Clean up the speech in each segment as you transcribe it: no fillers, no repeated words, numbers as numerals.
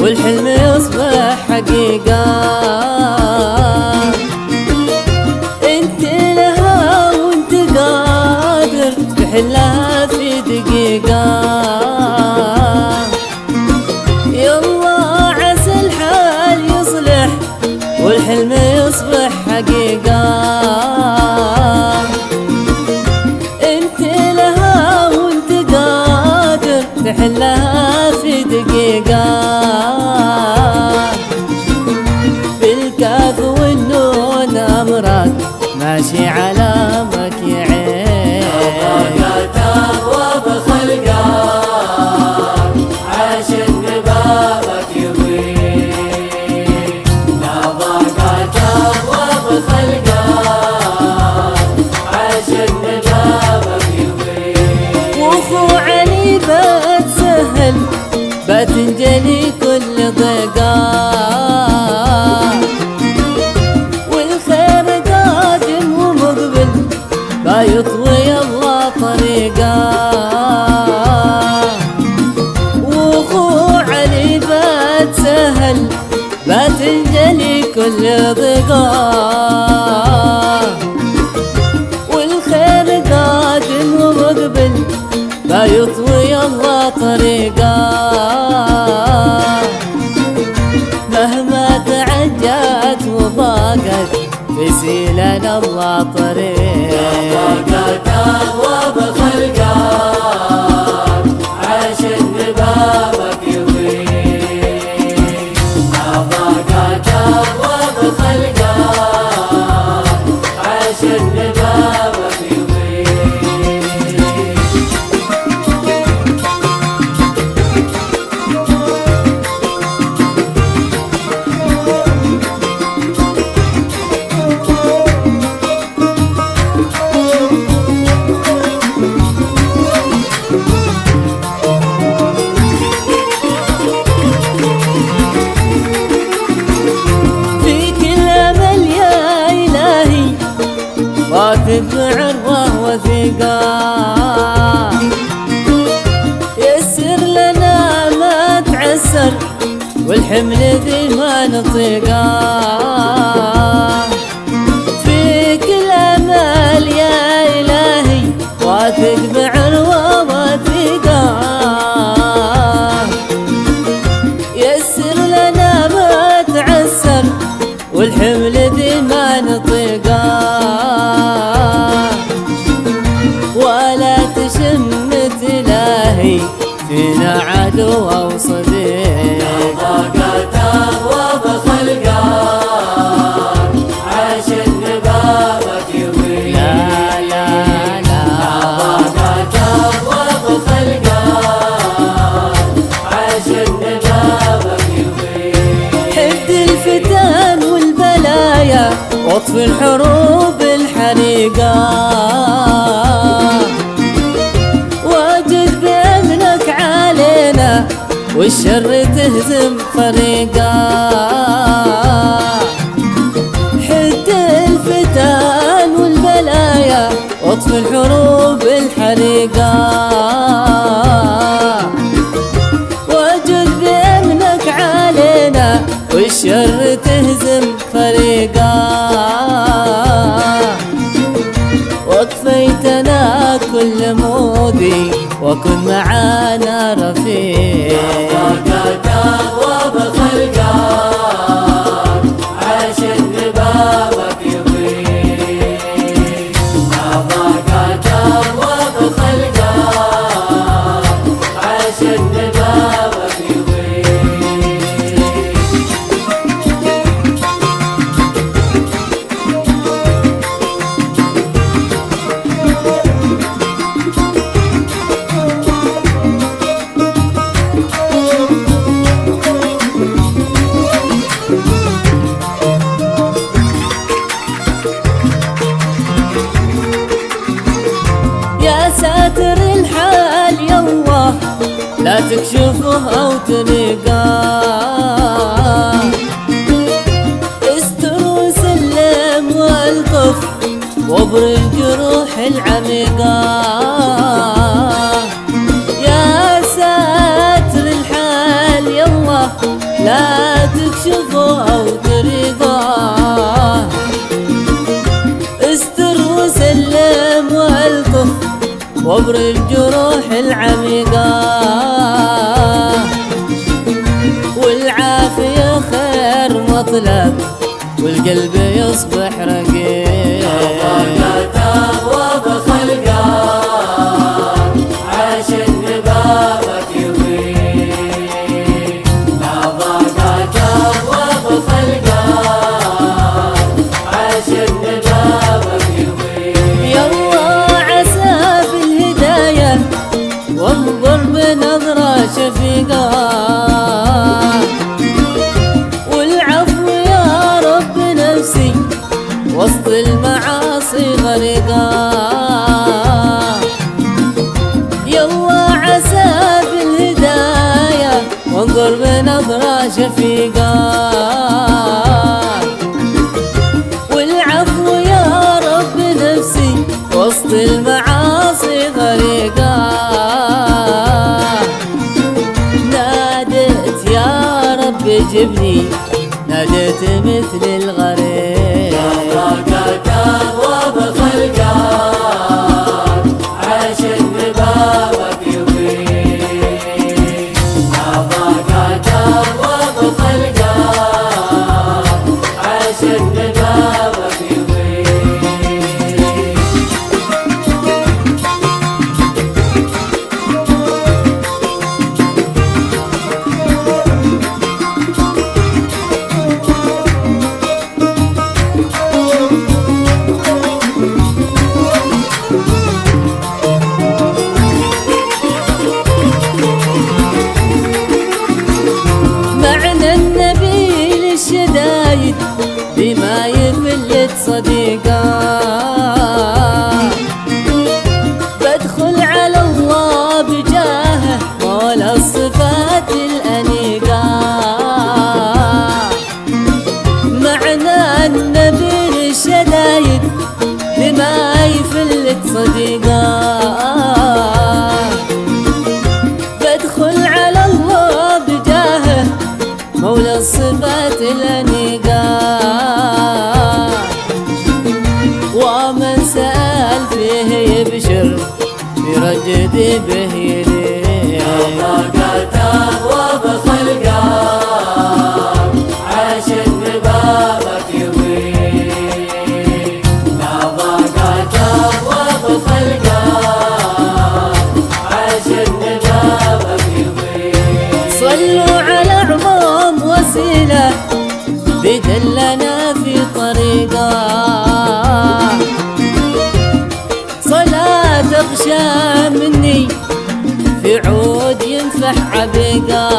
والحلم يصبح حقيقة. انت لها وانت قادر تحلها في دقيقة. يلا عسى الحال يصلح والحلم يصبح حقيقة. انت لها وانت قادر تحلها في دقيقة. بالكاف والنون امرك ماشي على مكيعين. نظرك ابواب خلقك عاشق بابك يضيق. نظرك ابواب خلقك عاشق بابك يضيق. وخو علي بتسهل بتنجلي كل ضيقة. والخير قادم ومقبل بيطوي الله طريقة. وخو علي بتسهل بتنجلي كل ضيقة. والخير قادم ومقبل بيطوي الله طريقة. مهما تعجت وضاقت يسيلنا الله طريق. نظرك ابواب خلقك عاشق بابك يضيق. نظرك ابواب خلقك عاشق بابك يضيق. واثق بعروة وثيقة. يسر لنا ما تعسر والحمل ذي ما نطيقه. فيك الأمل يا إلهي واثق بعروة وثيقة. يسر لنا ما تعسر والحمل ذي ما نطيقه. ولا تشمت إلهي فينا عدو أو صديق. نظرك ابواب خلقك عاشق بابك يضيق. لا لا لا. نظرك ابواب خلقك عاشق بابك يضيق. حد الفتن والبلايا واطفي الحروب الحريقة. واجد بأمنك علينا والشر تهزم فريقا. حد الفتن والبلايا واطفي الحروب الحريقة. واجد بأمنك علينا والشر تهزم فريقا. وكفيتنا كل مودي وكن معانا رفيق. نظرك ابواب خلقك عاشق بابك يضيق. نظرك ابواب خلقك عاشق بابك يضيق. لا تكشفه أو تنقاه. استر وسلم والطف وابر الجروح العميقة. يا ساتر الحال يالله وابر الجروح العميقة، والعافية خير مطلب والقلب يصبح رقيق. تقوى بخلقه عاش ببابك يضيق، تقوى بخلقه عاش ببابك يضيق. يلا عسى بالهداية وانظر بنظرة شفيقة، والعفو يا رب نفسي وسط المعاصي غرقا. يلا عسى بالهداية وانظر بنظرة شفيقة، والعفو يا رب نفسي وسط المعاصي غرقا. ناديت يا رب جبني، ناديت مثل الغريب. تقوى بخلقه عاش ببابك يضيق، تقوى بخلقه عاش ببابك يضيق. معنى النبي للشدايد بما يفلت صديقا، بدخل على الله بجاهه مولى الصفات الأنيقة. معنى النبي للشدايد بما يفلت صديقا، بدخل على الله بجاهه مولى الصفات الأنيقة. ومن سأل فيه يبشر برجد به يليق. تقوى بخلقه عاش ببابك يضيق، تقوى بخلقه عاش ببابك يضيق. صلوا على عظام وسيلة بدلنا في طريقه، صلاة تغشى مني في عود ينفح عبيقه.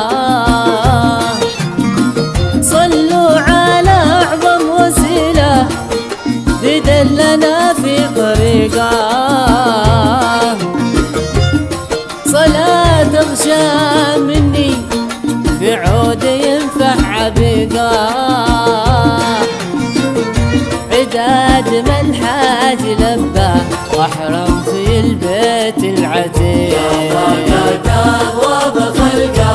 صلوا على أعظم وسيلة بدلنا في طريقه، صلاة تغشى مني في عود ينفع عبيقه. عداد ما الحاج لبى واحرم في البيت العتيق. تقوى بخلقه